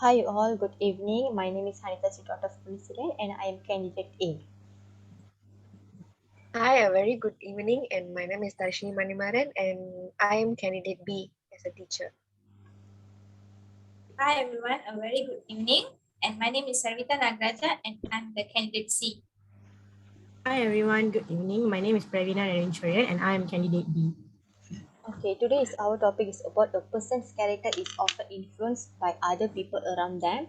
Hi all, good evening. My name is Hanita Sitot of President and I am candidate A. Hi, a very good evening, and my name is Darshini Manimaran, and I am candidate B as a teacher. Hi everyone, a very good evening. And my name is Sarvita Nagraja and I'm the candidate C. Hi everyone, good evening. My name is Pravina Narinchwaran and I am candidate B. Okay, today's our topic is about a person's character is often influenced by other people around them.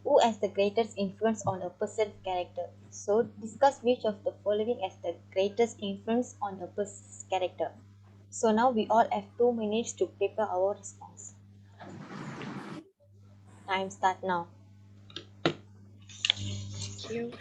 Who has the greatest influence on a person's character? So discuss which of the following has the greatest influence on a person's character. So now we all have 2 minutes to prepare our response. Time start now. Thank you.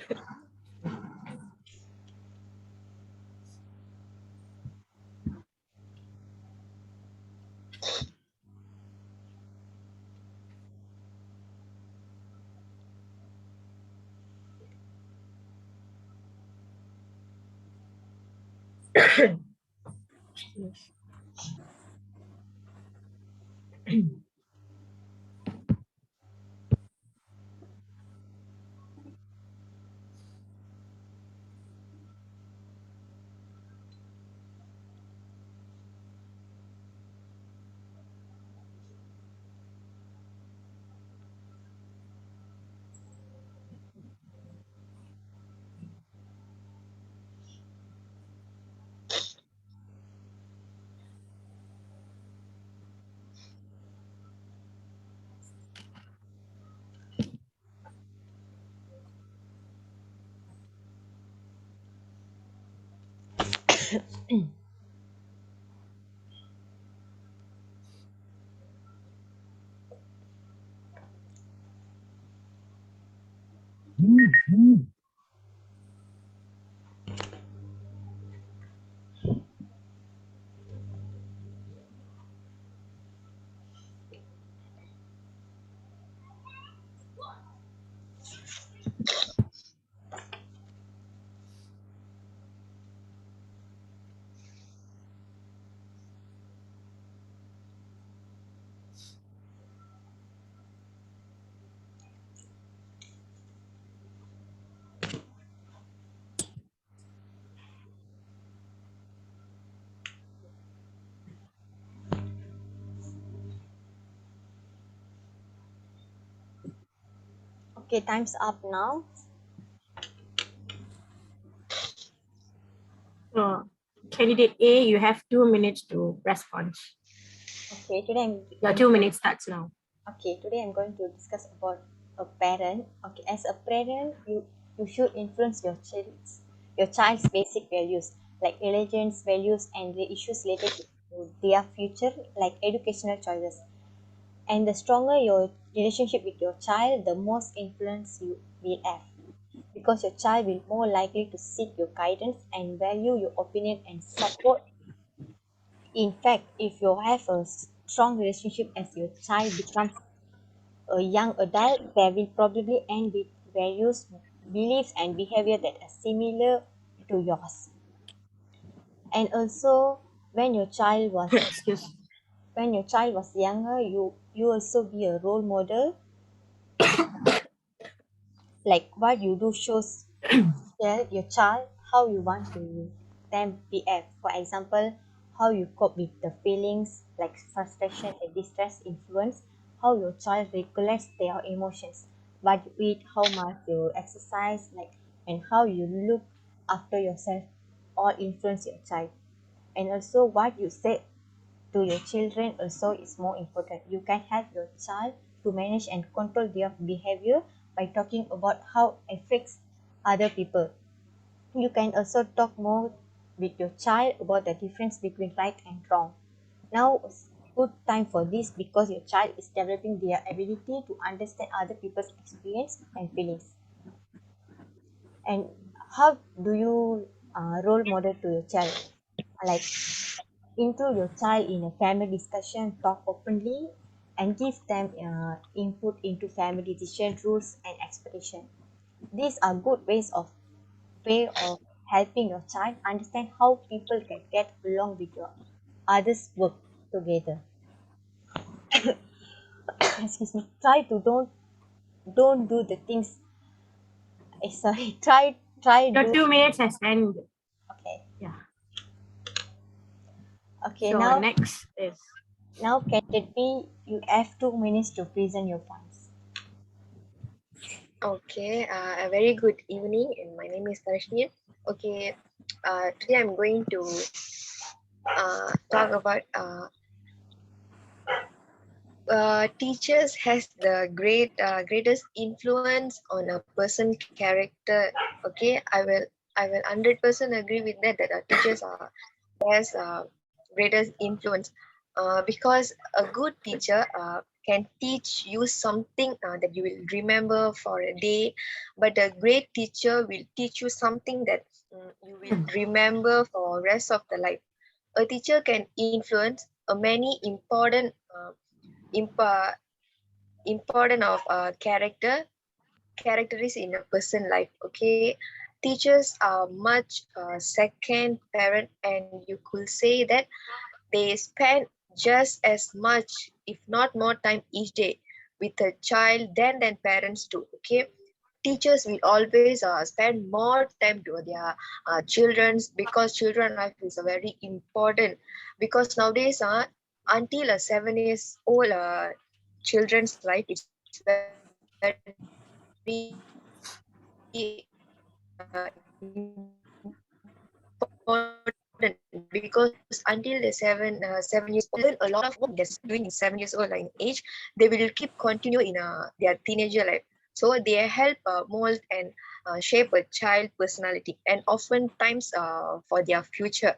Okay, time's up now. Uh, Candidate A, you have 2 minutes to respond. Okay, today Your I'm 2 minutes starts now. Okay, today I'm going to discuss about a parent. Okay, as a parent, you should influence your child's basic values like religions, values, and the issues related to their future, like educational choices. And the stronger your relationship with your child, the most influence you will have, because your child will more likely to seek your guidance and value your opinion and support. In fact, if you have a strong relationship as your child becomes a young adult, they will probably end with values, beliefs, and behavior that are similar to yours. And also, when your child was Excuse. when your child was younger, you also be a role model. Like what you do shows tell your child how you want to them behave. For example, how you cope with the feelings like frustration and distress influence how your child regulates their emotions. What you eat, how much you exercise, like and how you look after yourself all influence your child. And also what you say to your children also is more important. You can help your child to manage and control their behavior by talking about how it affects other people. You can also talk more with your child about the difference between right and wrong. Now is good time for this because your child is developing their ability to understand other people's experience and feelings. And how do you role model to your child? Like include your child in a family discussion, talk openly, and give them input into family decision rules and expectation. These are good way of helping your child understand how people can get along with your others work together. Excuse me. Try to don't don't do the things. Sorry, try Your do. 2 minutes has ended. Okay. Yeah. Okay, So now next is candidate B, you have 2 minutes to present your points. Okay, a very good evening, and my name is Darshni. Okay, today I'm going to talk about teachers has the greatest influence on a person character. Okay, I will 100% agree with that our teachers are has greatest influence because a good teacher can teach you something that you will remember for a day, but a great teacher will teach you something that you will remember for rest of the life. A teacher can influence many imp- important of characteristics in a person life. Okay, teachers are much second parent, and you could say that they spend just as much, if not more time each day with a child than parents do. Okay, teachers will always spend more time to their children's, because children life is a very important, because nowadays until a 7 years old children's life is very important, because until the 7 years old, learn a lot of work that's doing in 7 years old in age, they will keep continue in their teenager life. So they help mold and shape a child personality, and oftentimes for their future.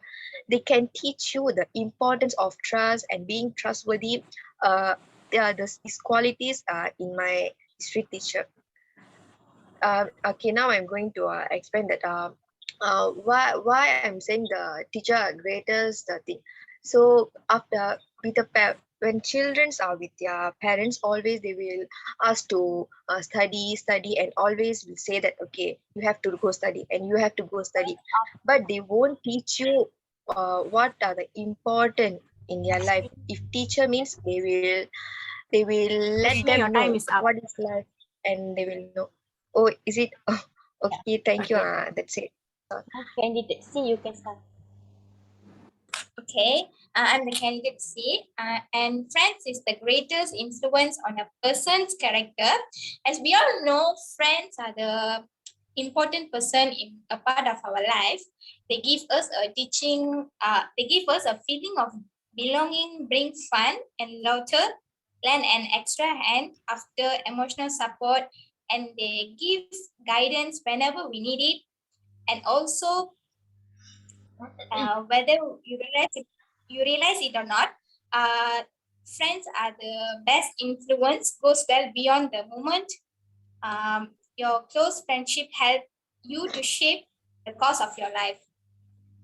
They can teach you the importance of trust and being trustworthy. These qualities in my history teacher. Okay, now I'm going to explain that why I'm saying the teacher are greatest thing. So after with when children are with their parents, always they will ask to study, and always will say that okay, you have to go study and you have to go study, but they won't teach you what are the important in their life. If teacher means they will let Darshni, your them time know is up. what is life, and they will know. Oh, is it? Oh, Yeah. okay, thank you. Okay. That's it. Now candidate C, you can start. Okay, I'm the candidate C, and friends is the greatest influence on a person's character. As we all know, friends are the important person in a part of our life. They give us a teaching, they give us a feeling of belonging, bring fun and laughter, lend an extra hand after emotional support, and they give guidance whenever we need it. And also, whether you realize it or not, uh, friends are the best influence, goes well beyond the moment. Your close friendship help you to shape the course of your life.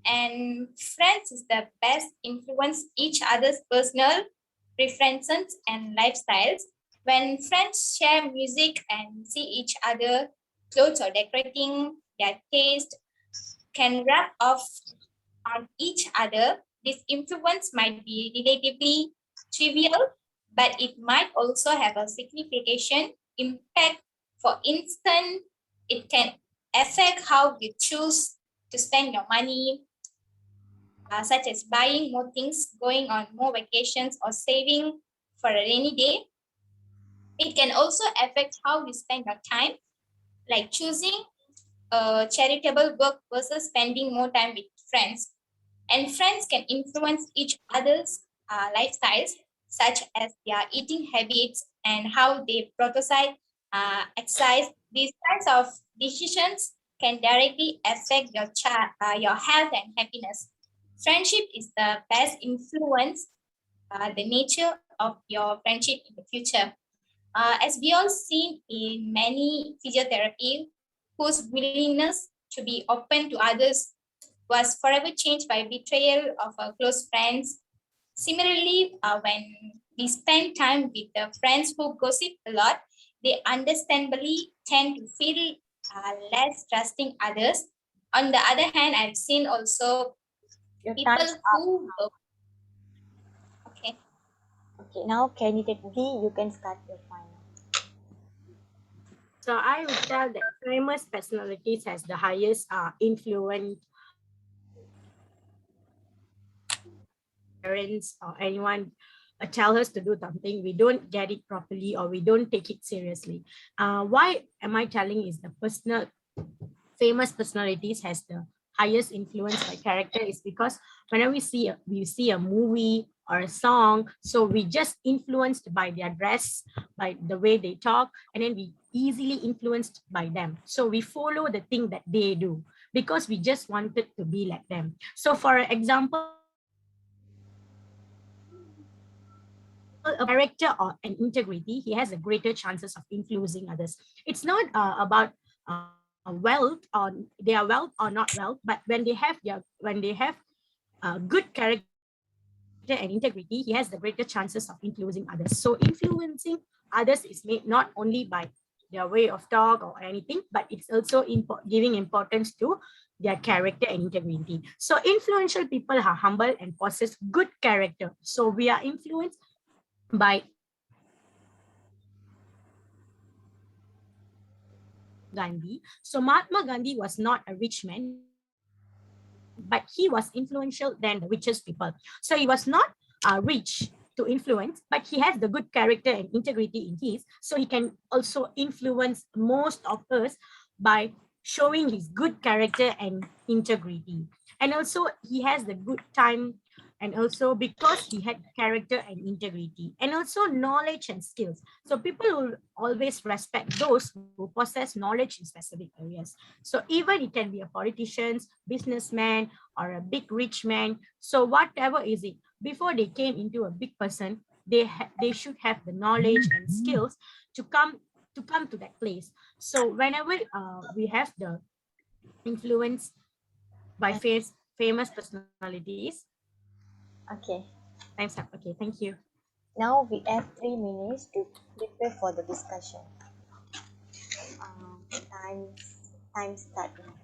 And friends is the best influence each other's personal preferences and lifestyles. When friends share music and see each other clothes or decorating their taste, can rub off on each other. This influence might be relatively trivial, but it might also have a significant impact. For instance, it can affect how you choose to spend your money, such as buying more things, going on more vacations, or saving for a rainy day. It can also affect how you spend your time, like choosing charitable work versus spending more time with friends. And friends can influence each other's lifestyles, such as their eating habits and how they prioritize exercise. These kinds of decisions can directly affect your health and happiness. Friendship is the best influence the nature of your friendship in the future. As we all seen in many physiotherapy, whose willingness to be open to others was forever changed by betrayal of our close friends. Similarly, when we spend time with the friends who gossip a lot, they understandably tend to feel less trusting others. On the other hand, I've seen also Your people time's up. who, okay, Okay, now candidate D, you can start your final. So I would tell that famous personalities has the highest influence parents or anyone tell us to do something, we don't get it properly or we don't take it seriously. Why am I telling is the personal famous personalities has the highest influence by character is because whenever we see a movie or a song, so we just influenced by their dress, by the way they talk, and then we easily influenced by them. So we follow the thing that they do because we just wanted to be like them. So for example, a character or an integrity, he has a greater chances of influencing others. It's not about wealth or they are wealth or not wealth, but when they have good character and integrity, he has the greater chances of influencing others. So influencing others is made not only by their way of talk or anything, but it's also giving importance to their character and integrity. So influential people are humble and possess good character. So we are influenced by Gandhi. So Mahatma Gandhi was not a rich man, but he was influential than the richest people. So he was not rich to influence, but he has the good character and integrity in his. So he can also influence most of us by showing his good character and integrity. And also he has the good time, and also because he had character and integrity, and also knowledge and skills. So people will always respect those who possess knowledge in specific areas. So even it can be a politician, businessman, or a big rich man. So whatever is it, before they came into a big person, they should have the knowledge and skills to come to that place. So whenever we have the influence by famous personalities, Okay. time's up. Okay, thank you. Now we have 3 minutes to prepare for the discussion. Time start now.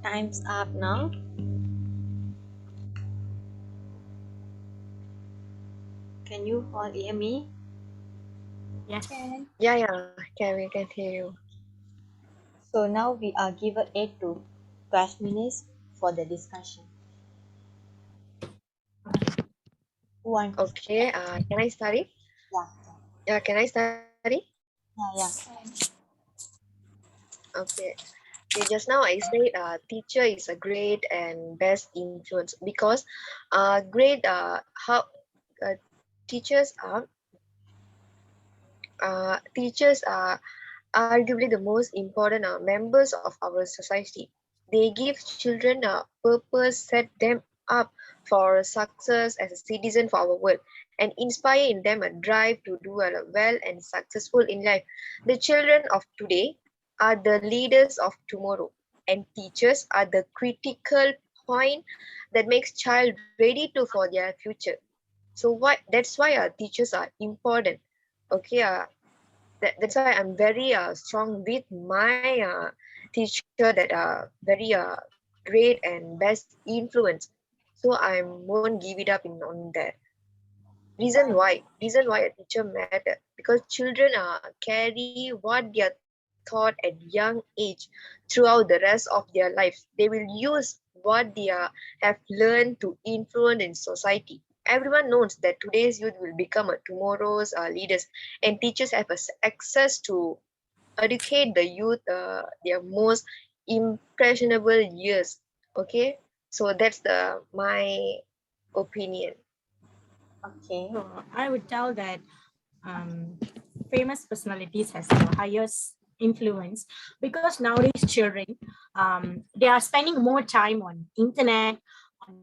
Time's up now. Can you all hear me? Yes. Yeah, we can hear you. So now we are given 8 to 12 minutes for the discussion. Who want to Okay, can I study? Yeah, Yeah, can I study? yeah. Okay. Okay, just now I said teacher is a great and best influence because great how uh, teachers are teachers are arguably the most important members of our society. They give children a purpose, set them up for success as a citizen for our world, and inspire in them a drive to do well and successful in life. The children of today are the leaders of tomorrow, and teachers are the critical point that makes child ready to for their future. So that's why our teachers are important. Okay, that's why I'm very strong with my teacher that are very great and best influence. So I won't give it up on that. Reason why a teacher matter because children carry what they are taught at young age throughout the rest of their lives. They will use what they have learned to influence in society. Everyone knows that today's youth will become tomorrow's leaders, and teachers have access to educate the youth their most impressionable years. Okay, so that's my opinion. Okay. So I would tell that famous personalities has the highest influence because nowadays children they are spending more time on internet, on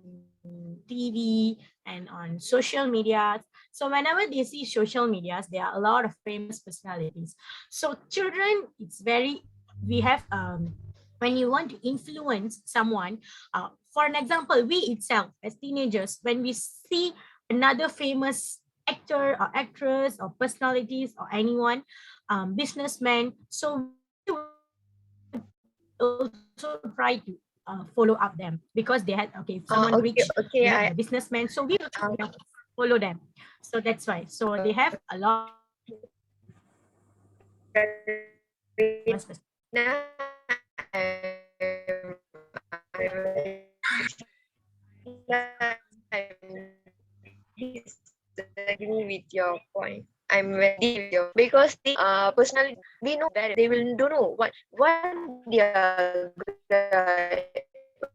TV, and on social media. So whenever they see social medias, there are a lot of famous personalities. So children, it's very we have when you want to influence someone, for an example, we itself as teenagers, when we see another famous actor or actress or personalities or anyone, businessman. So we also try to follow up them because they had okay, if someone Okay, rich, okay, they have the businessman, so we also uh, follow them. So that's why. So they have a lot right of famous now disagree with your point. I'm very with your because the personality we know that they will don't know what they are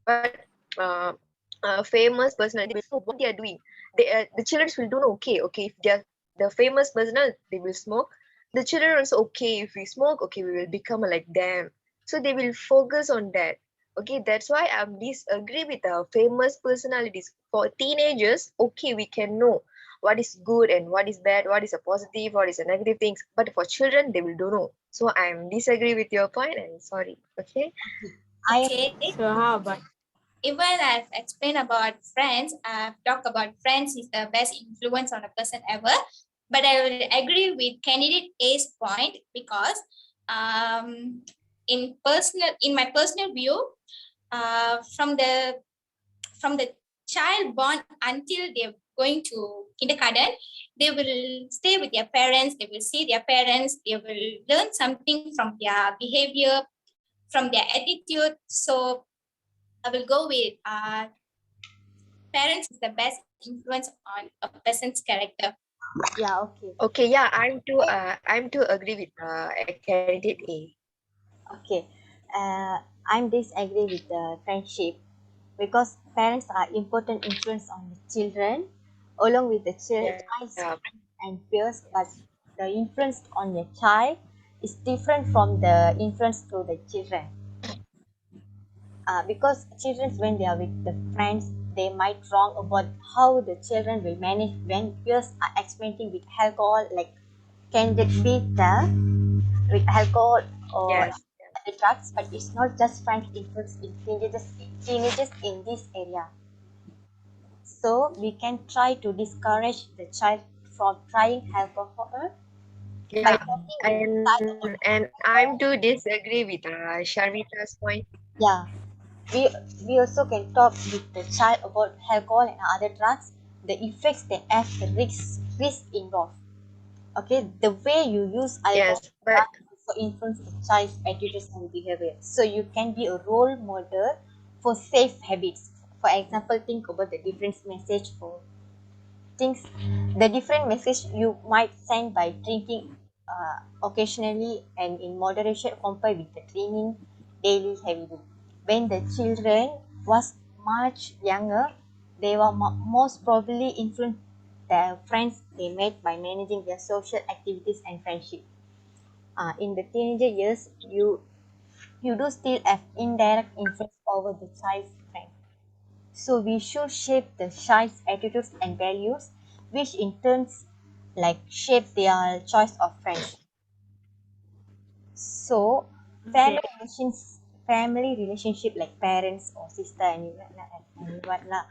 what famous personality they will know what they are doing. The children will don't know okay if they are the famous personal they will smoke. The children also okay if we smoke okay we will become like them. So they will focus on that. Okay, that's why I disagree with the famous personalities. For teenagers, okay, we can know what is good and what is bad, what is a positive, what is a negative things. But for children, they will don't know. So I'm disagree with your point and sorry. Okay. I Okay. So how about Even I've explained about friends, I've talked about friends is the best influence on a person ever. But I will agree with candidate A's point because in my personal view, from the child born until they're going to kindergarten, they will stay with their parents, they will see their parents, they will learn something from their behavior, from their attitude. So I will go with parents is the best influence on a person's character. yeah, okay. Okay. Yeah, I'm to agree with candidate A. Okay. I'm disagree with the friendship because parents are important influence on the children along with the Yeah. child's and peers, but the influence on your child is different from the influence to the children. Because children when they are with the friends they might wrong about how the children will manage when peers are experimenting with alcohol, like can it be there with alcohol or Yes. the drugs, but it's not just friends influence in teenagers in this area. So we can try to discourage the child from trying alcohol by Yeah. talking with the child And about I'm to disagree with Sharmita's point. yeah. we we also can talk with the child about alcohol and other drugs, the effects they have, the risk involved. Okay, the way you use alcohol Yes, but also influence the child's attitudes and behavior. So you can be a role model for safe habits. For example, think about the different message for things, the different message you might send by drinking occasionally and in moderation compared with the drinking daily heavily. When the children was much younger, they were most probably influenced the friends they made by managing their social activities and friendship. In the teenager years, you do still have indirect influence over the child's friend. So we should shape the child's attitudes and values, which in turns like shape their choice of friends. So Okay. family relationship like parents or sister and what lah.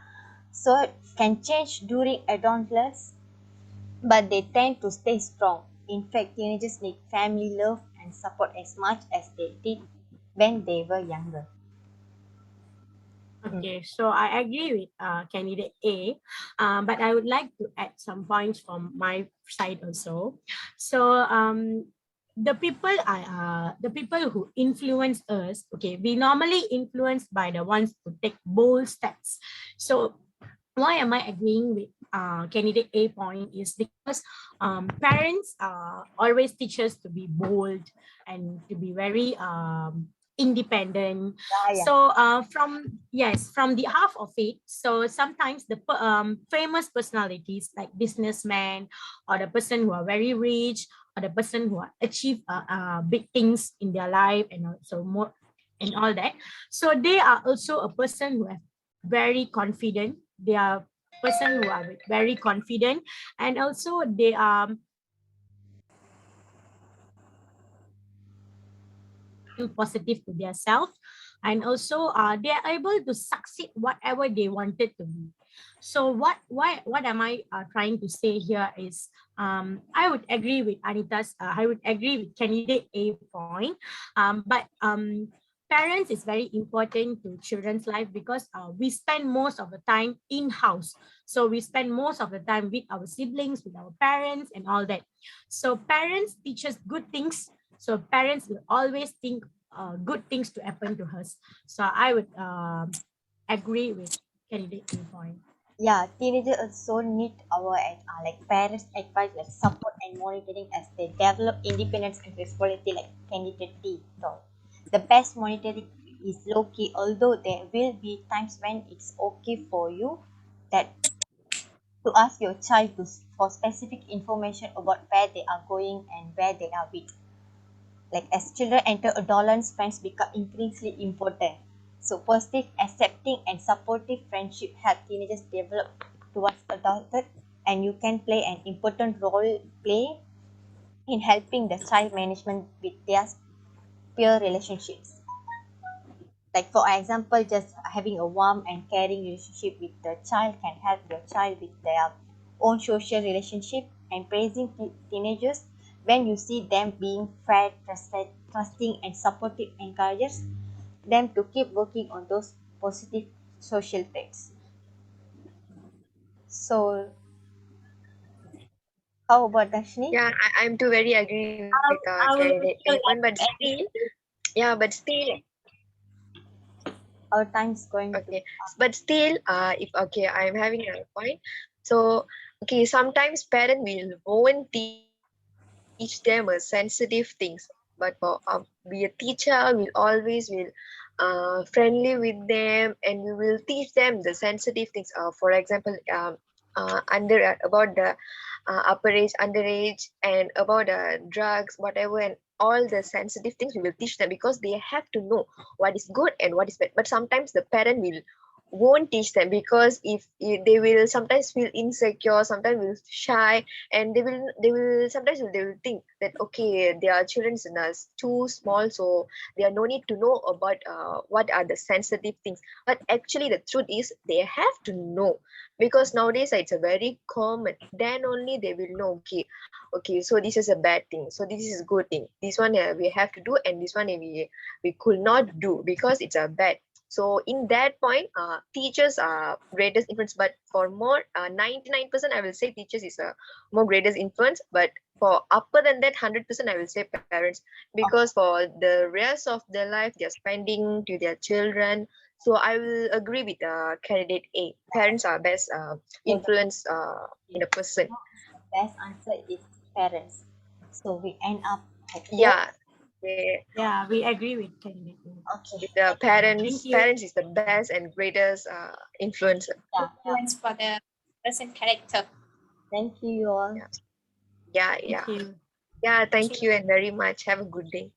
So can change during adolescence, but they tend to stay strong. In fact, teenagers need family love and support as much as they did when they were younger. Mm. Okay, so I agree with candidate A, but I would like to add some points from my side also. So the people who influence us, okay, we normally influenced by the ones who take bold steps. So why am I agreeing with candidate A point is because parents always teach us to be bold and to be very independent. Yeah, yeah. So from the half of it, so sometimes the famous personalities like businessmen or the person who are very rich or the person who are achieve big things in their life and also more and all that. So they are also a person who have very confident. They are person who are very confident, and also they are feel positive to their self, and also they are able to succeed whatever they wanted to be. So what am I trying to say here is I would agree with Anita's I would agree with candidate A point, but parents is very important to children's life because we spend most of the time in house. So we spend most of the time with our siblings, with our parents and all that. So parents teach us good things, so parents will always think good things to happen to us. So I would agree with candidate A point. Yeah, teenagers also need our like parents' advice, like support and monitoring as they develop independence and responsibility, like candidate D. So, the best monitoring is low key, although there will be times when it's okay for you that to ask your child for specific information about where they are going and where they are with. Like as children enter adolescence, friends become increasingly important. So positive, accepting, and supportive friendship help teenagers develop towards adulthood, and you can play an important role play in helping the child management with their peer relationships. Like for example, just having a warm and caring relationship with the child can help your child with their own social relationship. And praising teenagers when you see them being fair, trusting, and supportive encourages them to keep working on those positive social traits. So, how about Dashni? yeah, I'm too very agree with I will candidate A still point, but add still, yeah, but still, Our time's going to. okay, but still, if okay, I'm having a point. So, okay, sometimes parent will won't teach them a sensitive things, but for be a teacher, will always will friendly with them, and we will teach them the sensitive things. For example, under about the upper age, underage, and about drugs, whatever, and all the sensitive things we will teach them because they have to know what is good and what is bad. But sometimes the parent will won't teach them because if they will sometimes feel insecure, sometimes will shy, and they will sometimes they will think that okay, their children's too small, so they are no need to know about what are the sensitive things. But actually the truth is they have to know, because nowadays it's a very common, then only they will know, okay, so this is a bad thing, so this is a good thing, this one we have to do, and this one we could not do because it's a bad. So in that point, teachers are greatest influence, but for more 99%, I will say teachers is a more greatest influence. But for upper than that 100%, I will say parents, because for the rest of their life they're spending to their children. So I will agree with candidate A. Parents are best So the influence in a person. best answer is parents. So we end up at here. Yeah, they, Yeah, we agree with candidate A. Okay. the Thank parents you. parents is the best and greatest influencer. Yeah, yeah. Influence for the person character. Thank you all. Yeah, yeah, Thank yeah. you. Yeah, thank Thank you and very much. Have a good day.